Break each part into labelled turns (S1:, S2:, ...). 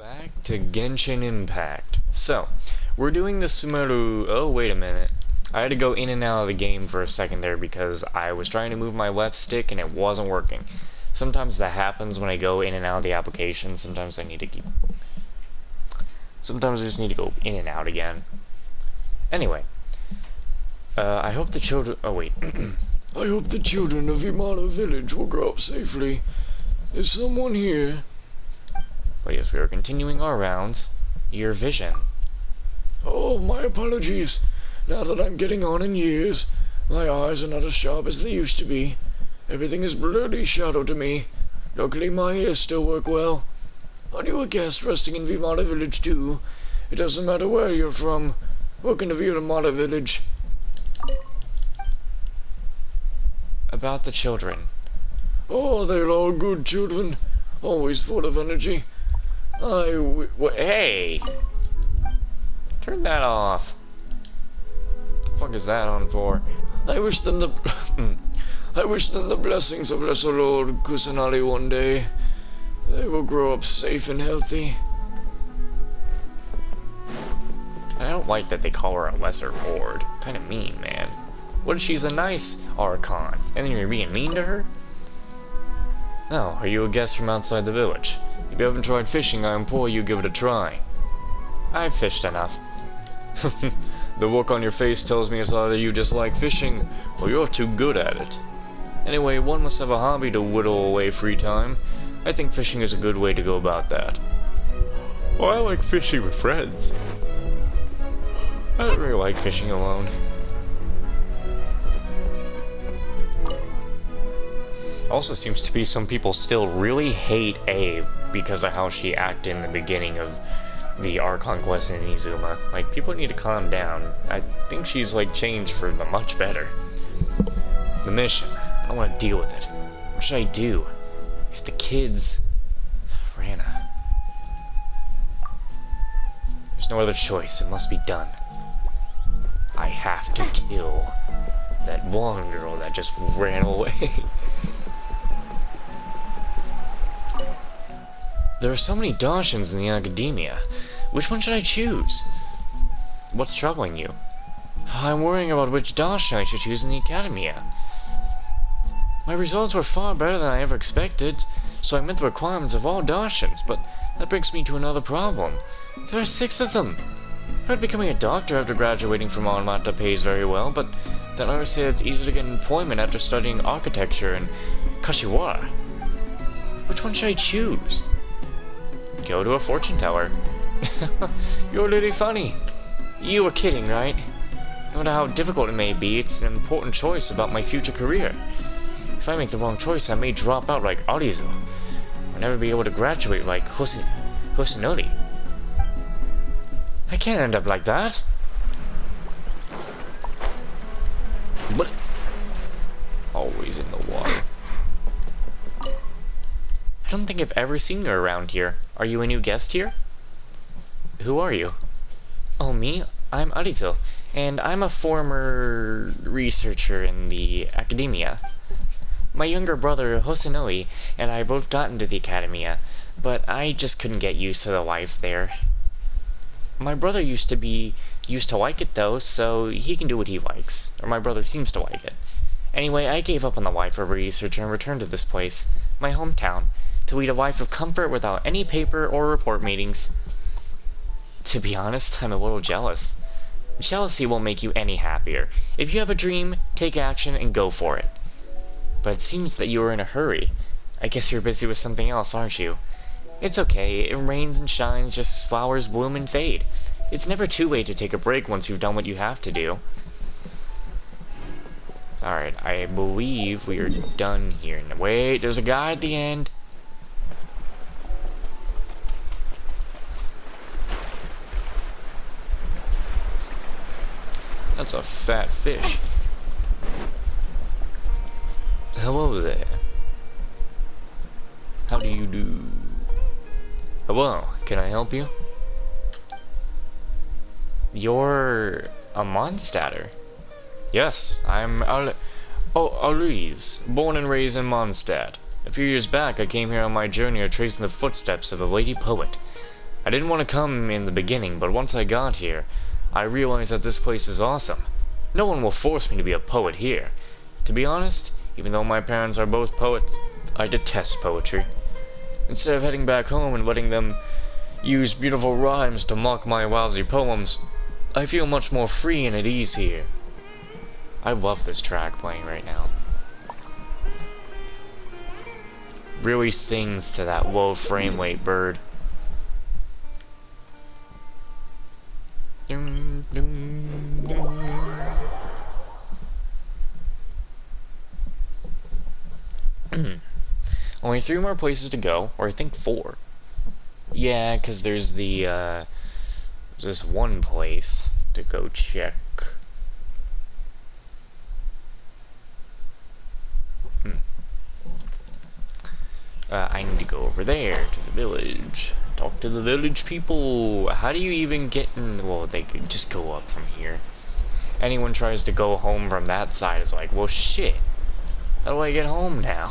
S1: Back to Genshin Impact. So, we're doing the Sumeru. Oh, wait a minute. I had to go in and out of the game for a second there because I was trying to move my left stick and it wasn't working. Sometimes that happens when I go in and out of the application. Sometimes I just need to go in and out again. Anyway. I hope the children. Oh, wait.
S2: I hope the children of Imana village will grow up safely. Is someone here?
S1: Well, yes, we are continuing our rounds. Your vision.
S2: Oh, my apologies. Now that I'm getting on in years, my eyes are not as sharp as they used to be. Everything is bloody shadow to me. Luckily, my ears still work well. Are you a guest resting in Vimana village too? It doesn't matter where you're from. Welcome to Vimana village.
S1: About the children.
S2: Oh, they're all good children. Always full of energy.
S1: Hey! Turn that off. What the fuck is that on for?
S2: I wish them the blessings of Lesser Lord Kusanali one day. They will grow up safe and healthy.
S1: I don't like that they call her a lesser lord. Kinda mean, man. What if she's a nice Archon, and then you're being mean to her? Oh, are you a guest from outside the village? If you haven't tried fishing, I implore you give it a try. I've fished enough. The look on your face tells me it's either you just like fishing, or you're too good at it. Anyway, one must have a hobby to whittle away free time. I think fishing is a good way to go about that. Well, I like fishing with friends. I don't really like fishing alone. Also seems to be some people still really hate Abe because of how she acted in the beginning of the Archon quest in Izuma. Like, people need to calm down. I think she's, like, changed for the much better. The mission. I don't want to deal with it. What should I do? If the kids... Rana. There's no other choice. It must be done. I have to kill that blonde girl that just ran away. There are so many Dachshunds in the academia. Which one should I choose? What's troubling you? I'm worrying about which Dachshund I should choose in the academia. My results were far better than I ever expected, so I met the requirements of all Dachshunds, but that brings me to another problem. There are 6 of them. I heard becoming a doctor after graduating from Almata pays very well, but then others say it's easier to get employment after studying architecture in Kashiwara. Which one should I choose? Go to a fortune teller. You're really funny. You were kidding, right? No matter how difficult it may be, it's an important choice about my future career. If I make the wrong choice, I may drop out like Arizo. I'll never be able to graduate like Hosanori. I can't end up like that. But always in the water. I don't think I've ever seen you around here. Are you a new guest here? Who are you? Oh, me? I'm Arizo, and I'm a former researcher in the academia. My younger brother, Hosanoi, and I both got into the academia, but I just couldn't get used to the life there. My brother used to like it though, so he can do what he likes. Or my brother seems to like it. Anyway, I gave up on the life of a researcher and returned to this place, my hometown, to lead a life of comfort without any paper or report meetings. To be honest, I'm a little jealous. Jealousy won't make you any happier. If you have a dream, take action and go for it. But it seems that you are in a hurry. I guess you're busy with something else, aren't you? It's okay, it rains and shines just as flowers bloom and fade. It's never too late to take a break once you've done what you have to do. Alright, I believe we are done here. Wait, there's a guy at the end. That's a fat fish. Hello there. How do you do? Hello, can I help you? You're a Mondstadter. Yes, I'm Aloise, born and raised in Mondstadt. A few years back, I came here on my journey of tracing the footsteps of a lady poet. I didn't want to come in the beginning, but once I got here, I realized that this place is awesome. No one will force me to be a poet here. To be honest, even though my parents are both poets, I detest poetry. Instead of heading back home and letting them use beautiful rhymes to mock my lousy poems, I feel much more free and at ease here. I love this track playing right now. Really sings to that low frame rate bird. Dun, dun, dun. Only 3 more places to go, or I think 4. Yeah, because there's this one place to go check. I need to go over there to the village. Talk to the village people. How do you even get in? Well, they could just go up from here. Anyone tries to go home from that side is like, well, shit. How do I get home now?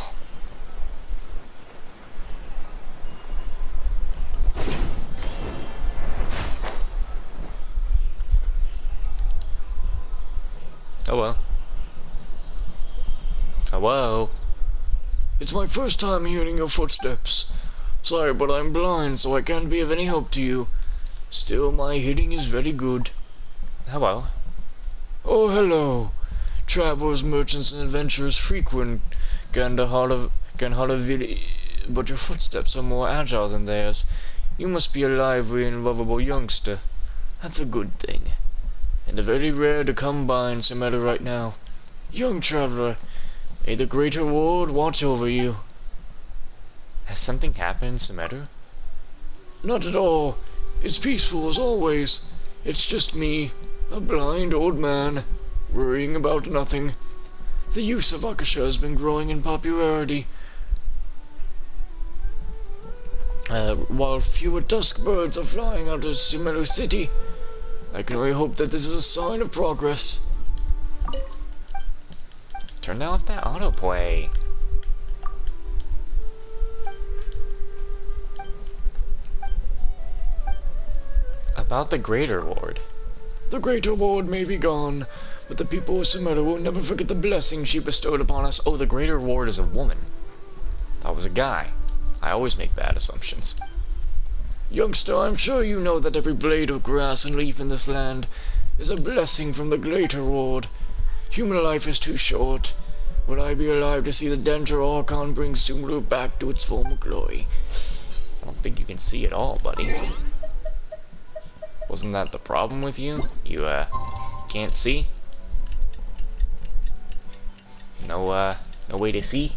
S1: Hello. Hello.
S2: It's my first time hearing your footsteps. Sorry, but I'm blind, so I can't be of any help to you. Still, my hearing is very good.
S1: Hello.
S2: Oh, hello. Travelers, merchants, and adventurers frequent Gandahara village, but your footsteps are more agile than theirs. You must be a lively and lovable youngster. That's a good thing. And very rare to come by in Sumeru right now. Young traveler, may the greater world watch over you.
S1: Has something happened in Sumeru?
S2: Not at all. It's peaceful as always. It's just me, a blind old man, worrying about nothing. The use of Akasha has been growing in popularity. While fewer dusk birds are flying out of Sumeru City, I can only hope that this is a sign of progress.
S1: Turn off that autoplay. About the Greater Ward.
S2: The Greater Ward may be gone, but the people of Sumeru will never forget the blessing she bestowed upon us.
S1: Oh, the Greater Ward is a woman. That was a guy. I always make bad assumptions.
S2: Youngster, I'm sure you know that every blade of grass and leaf in this land is a blessing from the Greater Ward. Human life is too short. Will I be alive to see the Denture Archon bring Sumeru back to its former glory?
S1: I don't think you can see it all, buddy. Wasn't that the problem with you? You, can't see? No way to see?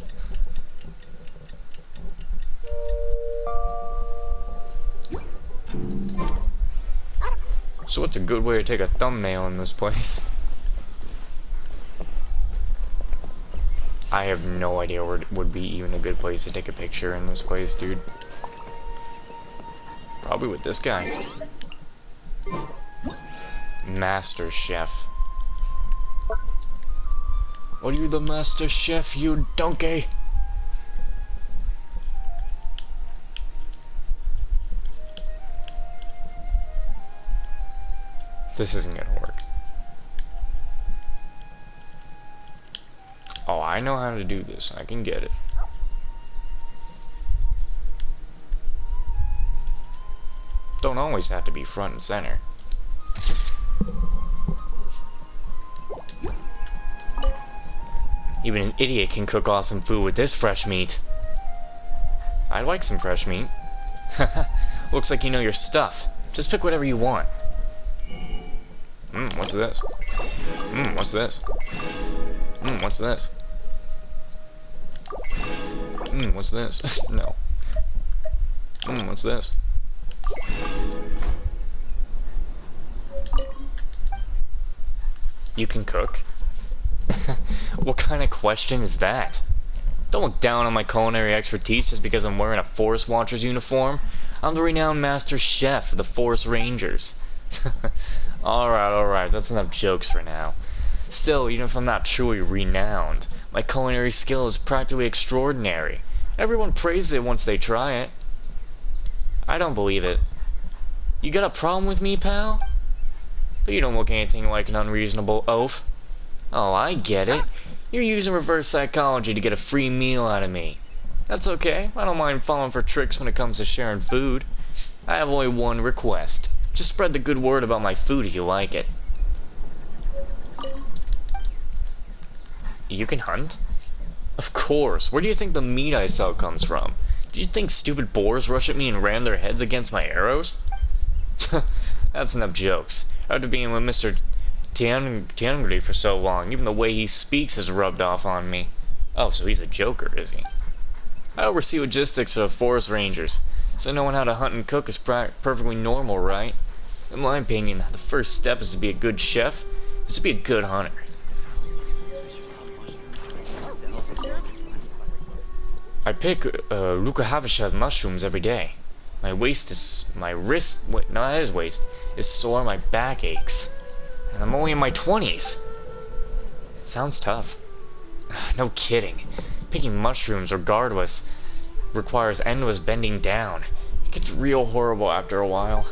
S1: So what's a good way to take a thumbnail in this place? I have no idea where it would be even a good place to take a picture in this place, dude. Probably with this guy. Master Chef.
S2: Are you the Master Chef, you donkey?
S1: This isn't gonna work. Oh, I know how to do this. I can get it. Don't always have to be front and center. Even an idiot can cook awesome food with this fresh meat. I like some fresh meat. Looks like you know your stuff. Just pick whatever you want. What's this? What's this? What's this? What's this? No. What's this? You can cook? What kind of question is that? Don't look down on my culinary expertise just because I'm wearing a Forest Watcher's uniform. I'm the renowned Master Chef of the Forest Rangers. Alright, that's enough jokes for now. Still, even if I'm not truly renowned, my culinary skill is practically extraordinary. Everyone praises it once they try it. I don't believe it. You got a problem with me, pal? But you don't look anything like an unreasonable oaf. Oh, I get it. You're using reverse psychology to get a free meal out of me. That's okay. I don't mind falling for tricks when it comes to sharing food. I have only one request. Just spread the good word about my food if you like it. You can hunt? Of course. Where do you think the meat I sell comes from? Do you think stupid boars rush at me and ram their heads against my arrows? That's enough jokes. After being with Mr. Tiangri for so long, even the way he speaks has rubbed off on me. Oh, so he's a joker, is he? I oversee logistics of forest rangers, so knowing how to hunt and cook is perfectly normal, right? In my opinion, the first step is to be a good chef, is to be a good hunter. I pick Lukahavisha mushrooms every day. My wrist, is sore, my back aches. And I'm only in my 20s. Sounds tough. No kidding. Picking mushrooms, regardless, requires endless bending down. It gets real horrible after a while.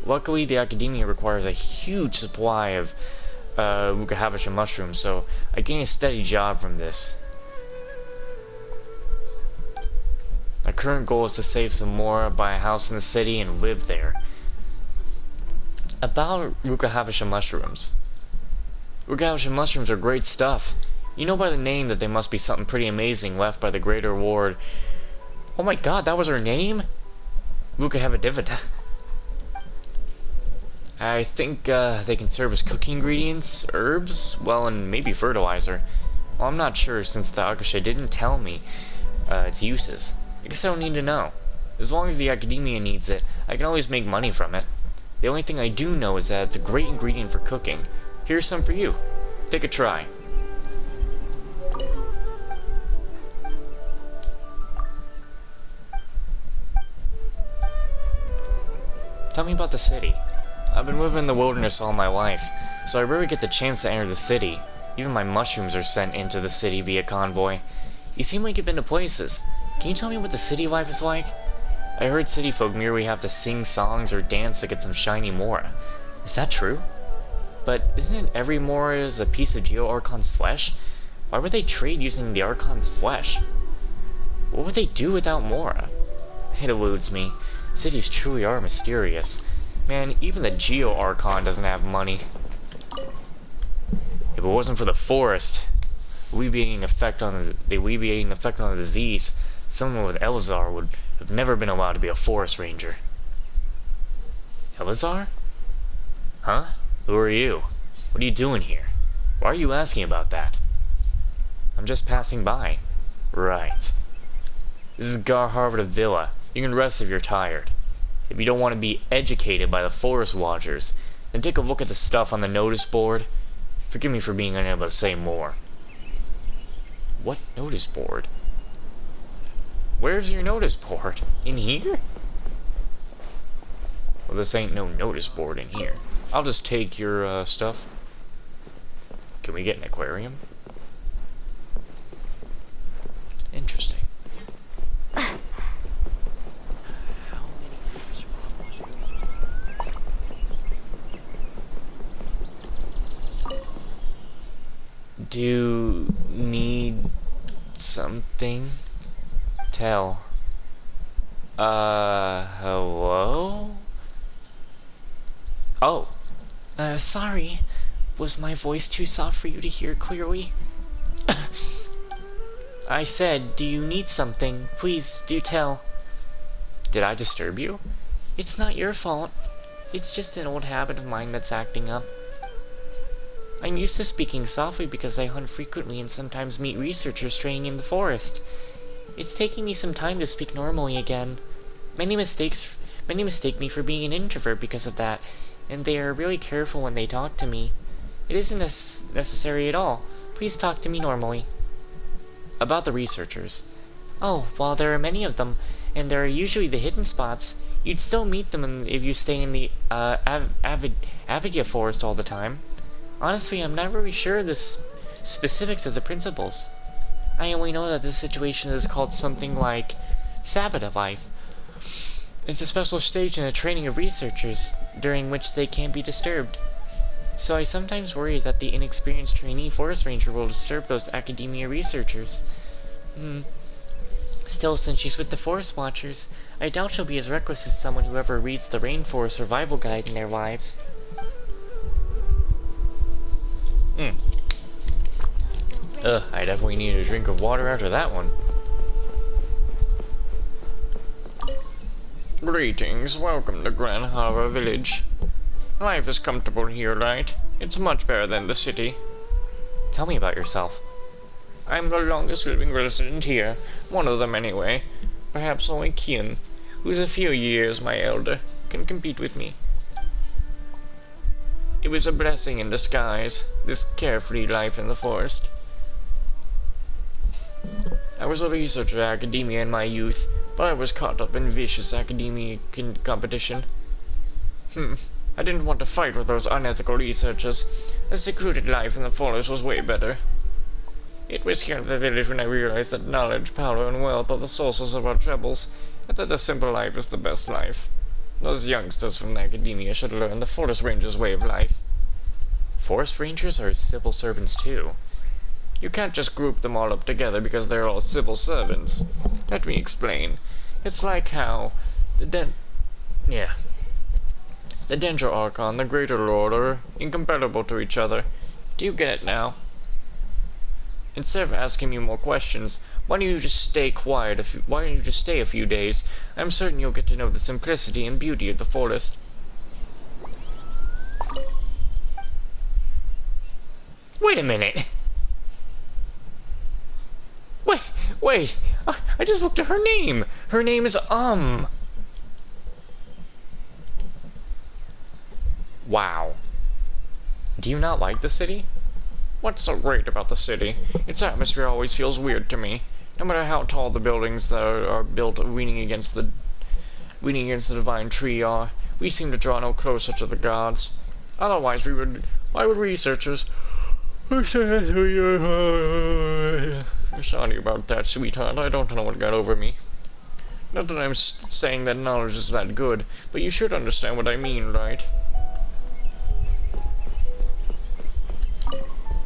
S1: Luckily, the academia requires a huge supply of Lukahavisha mushrooms, so I gain a steady job from this. My current goal is to save some more, buy a house in the city, and live there. About Lukahavisha mushrooms. Lukahavisha mushrooms are great stuff. You know by the name that they must be something pretty amazing left by the greater ward. Oh my god, that was her name? Lukahavadivada. I think they can serve as cooking ingredients, herbs, well, and maybe fertilizer. Well, I'm not sure since the Akasha didn't tell me its uses. I guess I don't need to know. As long as the academia needs it, I can always make money from it. The only thing I do know is that it's a great ingredient for cooking. Here's some for you. Take a try. Tell me about the city. I've been living in the wilderness all my life, so I rarely get the chance to enter the city. Even my mushrooms are sent into the city via convoy. You seem like you've been to places. Can you tell me what the city life is like? I heard city folk merely have to sing songs or dance to get some shiny mora. Is that true? But isn't it every mora is a piece of Geo Archon's flesh? Why would they trade using the Archon's flesh? What would they do without mora? It eludes me. Cities truly are mysterious. Man, even the Geo Archon doesn't have money. If it wasn't for the forest, alleviating effect on the disease, someone with Elazar would have never been allowed to be a forest ranger. Elazar? Huh? Who are you? What are you doing here? Why are you asking about that? I'm just passing by. Right. This is Gar Harvard Villa. You can rest if you're tired. If you don't want to be educated by the forest watchers, then take a look at the stuff on the notice board. Forgive me for being unable to say more. What notice board? Where's your notice board? In here? Well, this ain't no notice board in here. I'll just take your stuff. Can we get an aquarium? Interesting. Do you need something? Tell. Hello? Oh. Sorry. Was my voice too soft for you to hear clearly? I said, do you need something? Please, do tell. Did I disturb you? It's not your fault. It's just an old habit of mine that's acting up. I'm used to speaking softly because I hunt frequently and sometimes meet researchers straying in the forest. It's taking me some time to speak normally again. Many mistake me for being an introvert because of that, and they are really careful when they talk to me. It isn't necessary at all. Please talk to me normally. About the researchers. Oh, while there are many of them, and there are usually the hidden spots, you'd still meet them if you stay in the Avidia forest all the time. Honestly, I'm not really sure of the specifics of the principles. I only know that this situation is called something like Sabbath life. It's a special stage in the training of researchers, during which they can't be disturbed. So I sometimes worry that the inexperienced trainee forest ranger will disturb those academia researchers. Still, since she's with the Forest Watchers, I doubt she'll be as reckless as someone who ever reads the Rainforest Survival Guide in their lives. I definitely need a drink of water after that one.
S2: Greetings, welcome to Grand Harbor Village. Life is comfortable here, right? It's much better than the city.
S1: Tell me about yourself.
S2: I'm the longest living resident here, one of them anyway. Perhaps only Kian, who's a few years my elder, can compete with me. It was a blessing in disguise, this carefree life in the forest. I was a researcher at academia in my youth, but I was caught up in vicious academic competition. I didn't want to fight with those unethical researchers. A secluded life in the forest was way better. It was here in the village when I realized that knowledge, power, and wealth are the sources of our troubles, and that a simple life is the best life. Those youngsters from academia should learn the forest ranger's way of life.
S1: Forest rangers are civil servants too.
S2: You can't just group them all up together because they're all civil servants. Let me explain. It's like how the Dendro Archon, the Greater Lord, are incomparable to each other. Do you get it now? Instead of asking me more questions, why don't you just stay a few days? I'm certain you'll get to know the simplicity and beauty of the forest.
S1: Wait a minute! Wait! I just looked at her name! Her name is Wow. Do you not like the city?
S2: What's so great about the city? Its atmosphere always feels weird to me. No matter how tall the buildings that are built leaning against the divine tree are, we seem to draw no closer to the gods. Otherwise why would researchers... Sorry about that, sweetheart. I don't know what got over me. Not that I'm saying that knowledge is that good, but you should understand what I mean, right?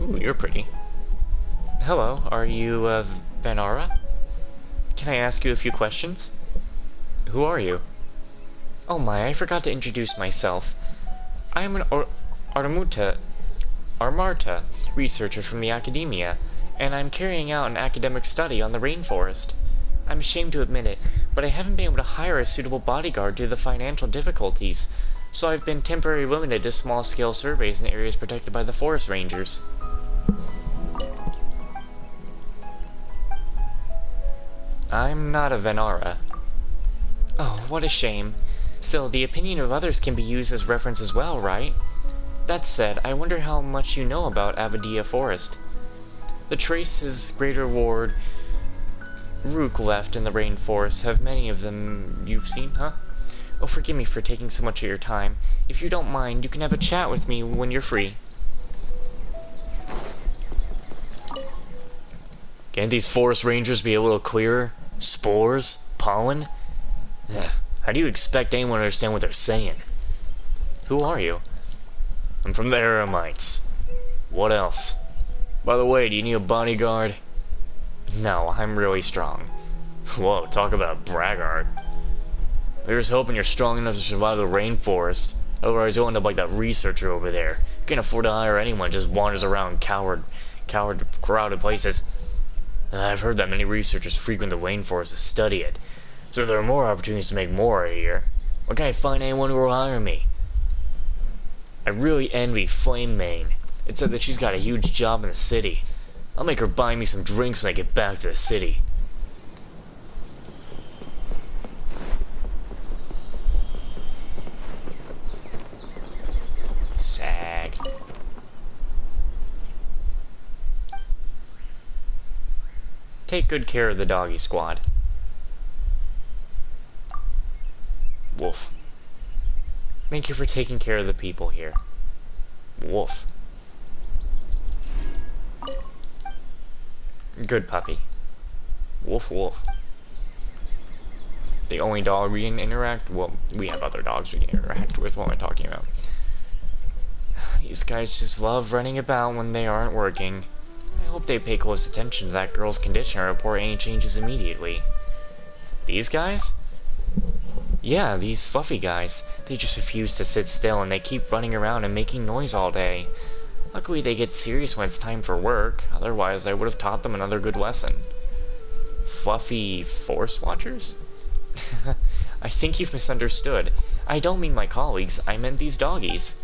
S1: Ooh, you're pretty. Hello, are you, Vanara? Can I ask you a few questions? Who are you? Oh my, I forgot to introduce myself. I am an Armarta researcher from the Academia, and I'm carrying out an academic study on the rainforest. I'm ashamed to admit it, but I haven't been able to hire a suitable bodyguard due to the financial difficulties, so I've been temporarily limited to small-scale surveys in areas protected by the forest rangers. I'm not a Vanara. Oh, what a shame. Still, the opinion of others can be used as reference as well, right? That said, I wonder how much you know about Abadia Forest. The traces Greater Ward Rook left in the rainforest, have many of them you've seen, huh? Oh, forgive me for taking so much of your time. If you don't mind, you can have a chat with me when you're free.
S2: Can't these forest rangers be a little clearer? Spores? Pollen? Ugh. How do you expect anyone to understand what they're saying?
S1: Who are you?
S2: I'm from the Eremites. What else? By the way, do you need a bodyguard?
S1: No, I'm really strong.
S2: Whoa, talk about braggart. Here's hoping you're strong enough to survive the rainforest. Otherwise you'll end up like that researcher over there. You can't afford to hire anyone who just wanders around crowded places. I've heard that many researchers frequent the rainforest to study it. So there are more opportunities to make more here. Where can I find anyone who will hire me? I really envy Flame Mane. It said that she's got a huge job in the city. I'll make her buy me some drinks when I get back to the city.
S1: Sag. Take good care of the doggy squad.
S2: Woof.
S1: Thank you for taking care of the people here.
S2: Woof.
S1: Good puppy.
S2: Woof woof.
S1: The only dog we can interact... Well, we have other dogs we can interact with. What am I talking about? These guys just love running about when they aren't working. I hope they pay close attention to that girl's condition and report any changes immediately. These guys? Yeah, these fluffy guys. They just refuse to sit still and they keep running around and making noise all day. Luckily they get serious when it's time for work, otherwise I would have taught them another good lesson. Fluffy forest watchers? I think you've misunderstood. I don't mean my colleagues, I meant these doggies.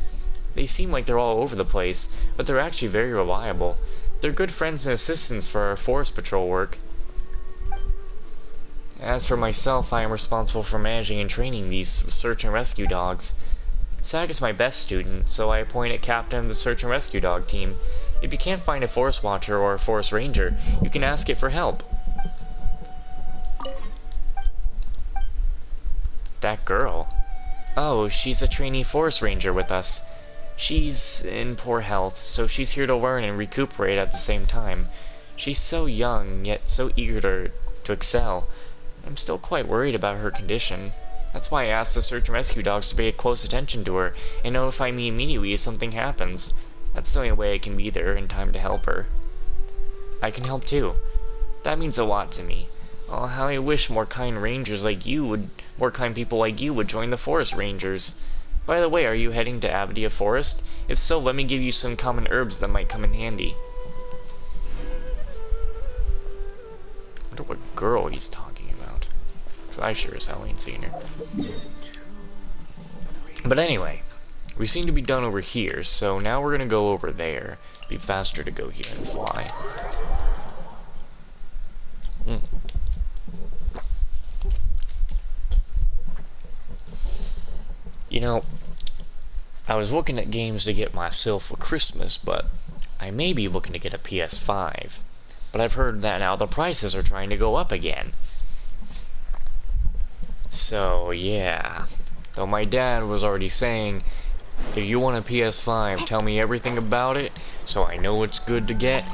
S1: They seem like they're all over the place, but they're actually very reliable. They're good friends and assistants for our forest patrol work. As for myself, I am responsible for managing and training these search and rescue dogs. Sag is my best student, so I appointed captain of the search and rescue dog team. If you can't find a forest watcher or a forest ranger, you can ask it for help. That girl? Oh, she's a trainee forest ranger with us. She's in poor health, so she's here to learn and recuperate at the same time. She's so young, yet so eager to excel. I'm still quite worried about her condition. That's why I asked the search and rescue dogs to pay close attention to her and notify me immediately if something happens. That's the only way I can be there in time to help her. I can help too. That means a lot to me. Oh, how I wish more kind people like you would join the forest rangers. By the way, are you heading to Abadia Forest? If so, let me give you some common herbs that might come in handy. I wonder what girl he's talking about. Because I sure as hell ain't seen her. But anyway, we seem to be done over here, so now we're gonna go over there. Be faster to go here and fly. You know, I was looking at games to get myself for Christmas, but I may be looking to get a PS5. But I've heard that now the prices are trying to go up again. So, yeah. Though my dad was already saying, if you want a PS5, tell me everything about it, so I know it's good to get,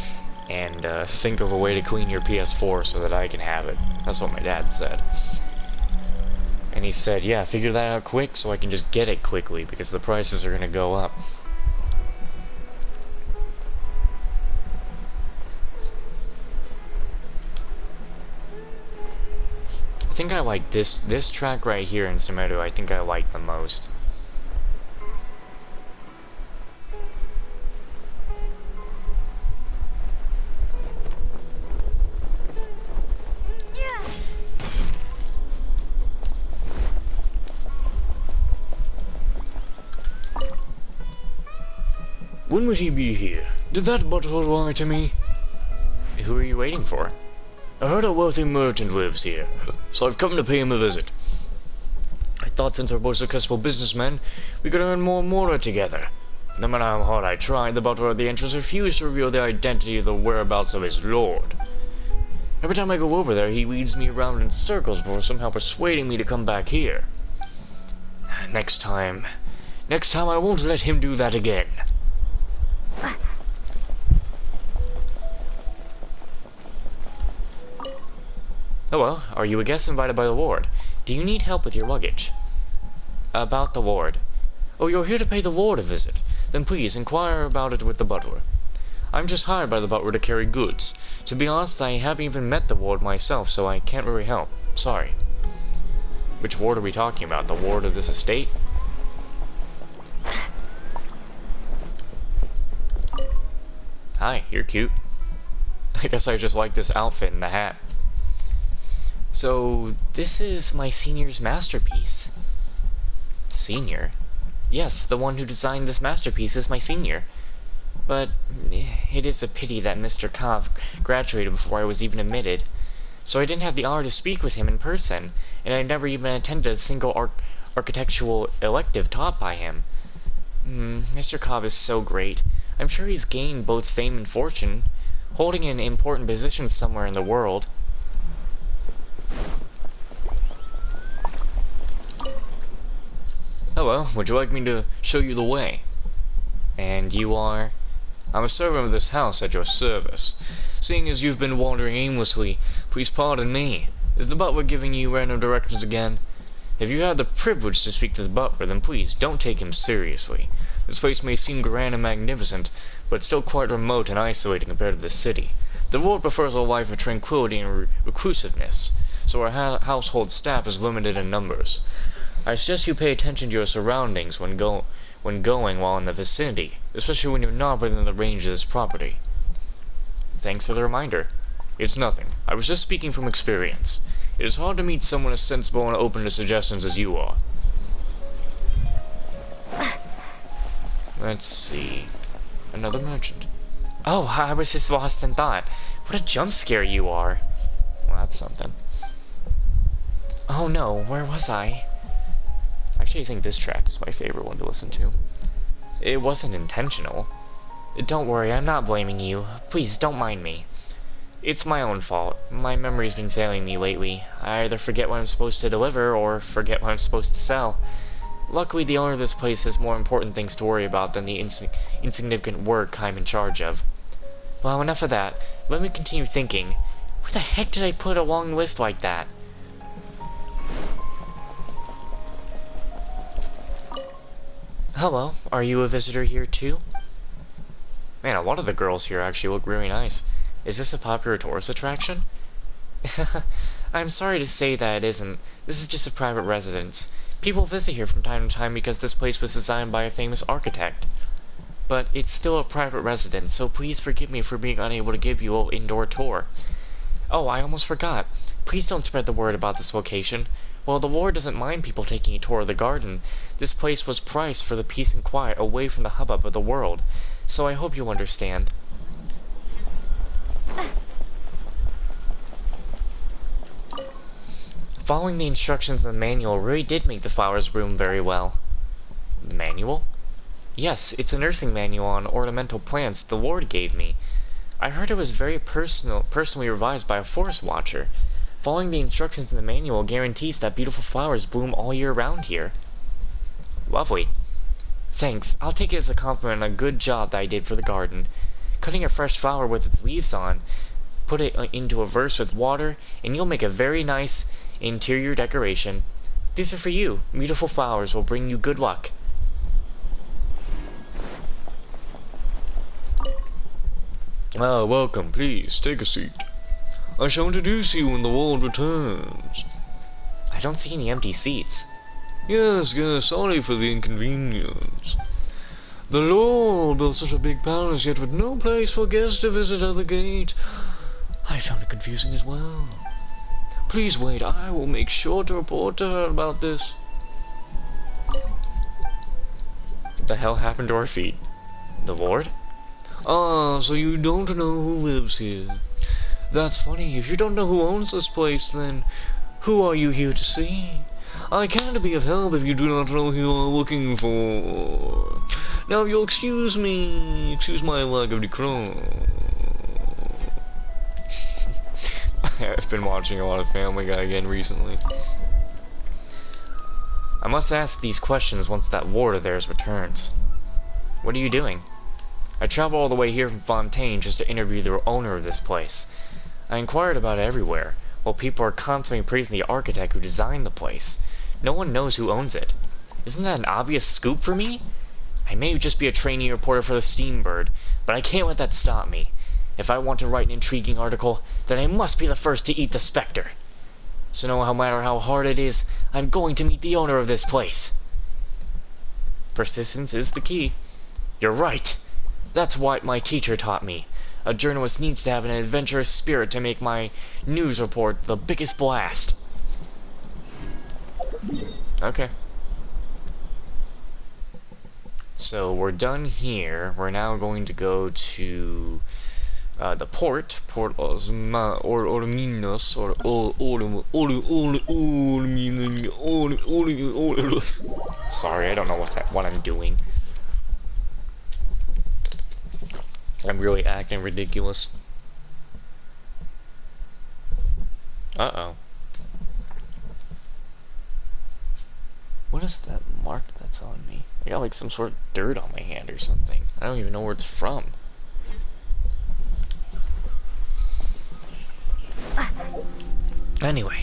S1: and think of a way to clean your PS4 so that I can have it. That's what my dad said. And he said, yeah, figure that out quick so I can just get it quickly, because the prices are gonna go up. I think I like this track right here in Sumeru. I think I like the most.
S2: When would he be here? Did that butthole lie to me?
S1: Who are you waiting for?
S2: I heard a wealthy merchant lives here, so I've come to pay him a visit. I thought since we're both successful businessmen, we could earn more and more together. No matter how hard I tried, the butler at the entrance refused to reveal the identity of the whereabouts of his lord. Every time I go over there, he leads me around in circles before somehow persuading me to come back here. Next time I won't let him do that again.
S1: Oh well, are you a guest invited by the Lord? Do you need help with your luggage? About the Lord.
S2: Oh, you're here to pay the Lord a visit? Then please inquire about it with the butler. I'm just hired by the butler to carry goods. To be honest, I haven't even met the Lord myself, so I can't really help. Sorry.
S1: Which Lord are we talking about? The Lord of this estate? Hi, you're cute. I guess I just like this outfit and the hat. So, this is my senior's masterpiece. Senior? Yes, the one who designed this masterpiece is my senior. But it is a pity that Mr. Kov graduated before I was even admitted. So I didn't have the honor to speak with him in person, and I never even attended a single architectural elective taught by him. Mr. Kov is so great. I'm sure he's gained both fame and fortune, holding an important position somewhere in the world.
S2: Hello, would you like me to show you the way?
S1: And you are?
S2: I'm a servant of this house at your service. Seeing as you've been wandering aimlessly, please pardon me.
S1: Is the butler giving you random directions again? If you have the privilege to speak to the butler, then please don't take him seriously. This place may seem grand and magnificent, but it's still quite remote and isolated compared to the city. The world prefers a life of tranquility and reclusiveness, so our household staff is limited in numbers. I suggest you pay attention to your surroundings when going while in the vicinity, especially when you're not within the range of this property. Thanks for the reminder. It's nothing. I was just speaking from experience. It is hard to meet someone as sensible and open to suggestions as you are. Let's see. Another merchant. Oh, I was just lost in thought. What a jump scare you are. Well, that's something. Oh no, where was I? Actually, I think this track is my favorite one to listen to. It wasn't intentional. Don't worry, I'm not blaming you. Please, don't mind me. It's my own fault. My memory's been failing me lately. I either forget what I'm supposed to deliver, or forget what I'm supposed to sell. Luckily, the owner of this place has more important things to worry about than the insignificant work I'm in charge of. Well, enough of that. Let me continue thinking. Where the heck did I put a long list like that? Hello, are you a visitor here too? Man, a lot of the girls here actually look really nice. Is this a popular tourist attraction? I'm sorry to say that it isn't. This is just a private residence. People visit here from time to time because this place was designed by a famous architect. But it's still a private residence, so please forgive me for being unable to give you an indoor tour. Oh, I almost forgot. Please don't spread the word about this location. Well, the Lord doesn't mind people taking a tour of the garden. This place was priced for the peace and quiet away from the hubbub of the world, so I hope you understand. Following the instructions in the manual really did make the flowers bloom very well. Manual? Yes, it's a nursing manual on ornamental plants the Lord gave me. I heard it was very personally revised by a forest watcher. Following the instructions in the manual guarantees that beautiful flowers bloom all year round here. Lovely. Thanks, I'll take it as a compliment on a good job that I did for the garden. Cutting a fresh flower with its leaves on, put it into a vase with water, and you'll make a very nice interior decoration. These are for you. Beautiful flowers will bring you good luck.
S2: Ah, welcome. Please, take a seat. I shall introduce you when the Lord returns.
S1: I don't see any empty seats.
S2: Yes, sorry for the inconvenience. The Lord built such a big palace, yet with no place for guests to visit at the gate. I found it confusing as well. Please wait, I will make sure to report to her about this.
S1: What the hell happened to our feet? The Lord?
S2: Ah, so you don't know who lives here. That's funny. If you don't know who owns this place, then who are you here to see? I can't be of help if you do not know who you are looking for. Now, you'll excuse my lack of decorum.
S1: I've been watching a lot of Family Guy again recently. I must ask these questions once that Lord of theirs returns. What are you doing? I traveled all the way here from Fontaine just to interview the owner of this place. I inquired about it everywhere, while people are constantly praising the architect who designed the place. No one knows who owns it. Isn't that an obvious scoop for me? I may just be a trainee reporter for the Steambird, but I can't let that stop me. If I want to write an intriguing article, then I must be the first to eat the specter. So no matter how hard it is, I'm going to meet the owner of this place. Persistence is the key. You're right. That's what my teacher taught me. A journalist needs to have an adventurous spirit to make my news report the biggest blast. Okay. So we're done here. We're now going to go to the port. Port Osma or Minas or Sorry, I don't know what I'm doing. I'm really acting ridiculous. Uh-oh. What is that mark that's on me? I got like some sort of dirt on my hand or something. I don't even know where it's from. Anyway,